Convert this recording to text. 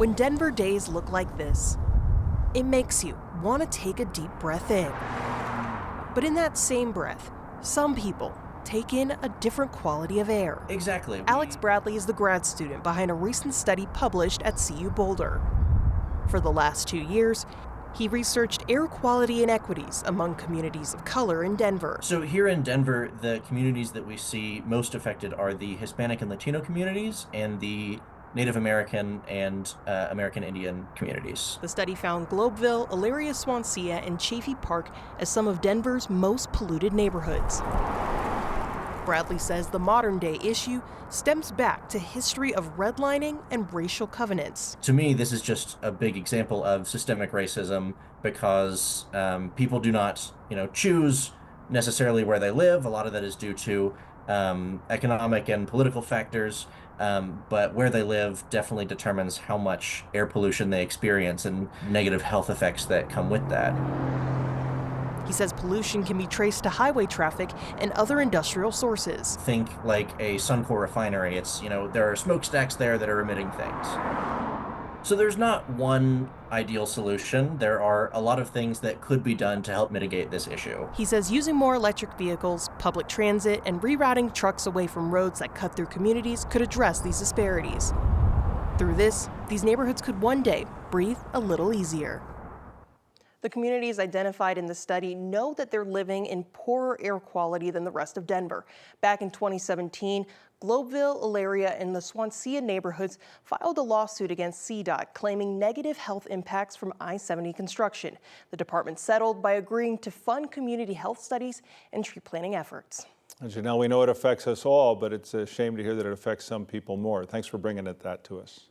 When Denver days look like this, it makes you want to take a deep breath in. But in that same breath, some people take in a different quality of air. Exactly. Alex Bradley is the grad student behind a recent study published at CU Boulder. For the last 2 years, he researched air quality inequities among communities of color in Denver. So here in Denver, the communities that we see most affected are the Hispanic and Latino communities and the Native American and American Indian communities. The study found Globeville, Elyria, Swansea, and Chaffee Park as some of Denver's most polluted neighborhoods. Bradley says the modern-day issue stems back to history of redlining and racial covenants. To me, this is just a big example of systemic racism because people do not, choose necessarily where they live. A lot of that is due to economic and political factors, but where they live definitely determines how much air pollution they experience and negative health effects that come with that. He says pollution can be traced to highway traffic and other industrial sources. Think like a Suncor refinery. There are smokestacks there that are emitting things. So there's not one ideal solution. There are a lot of things that could be done to help mitigate this issue. He says using more electric vehicles, public transit, and rerouting trucks away from roads that cut through communities could address these disparities. Through this, these neighborhoods could one day breathe a little easier. The communities identified in the study know that they're living in poorer air quality than the rest of Denver. Back in 2017, Globeville, Elyria, and the Swansea neighborhoods filed a lawsuit against CDOT claiming negative health impacts from I-70 construction. The department settled by agreeing to fund community health studies and tree planting efforts. As you know, we know it affects us all, but it's a shame to hear that it affects some people more. Thanks for bringing that to us.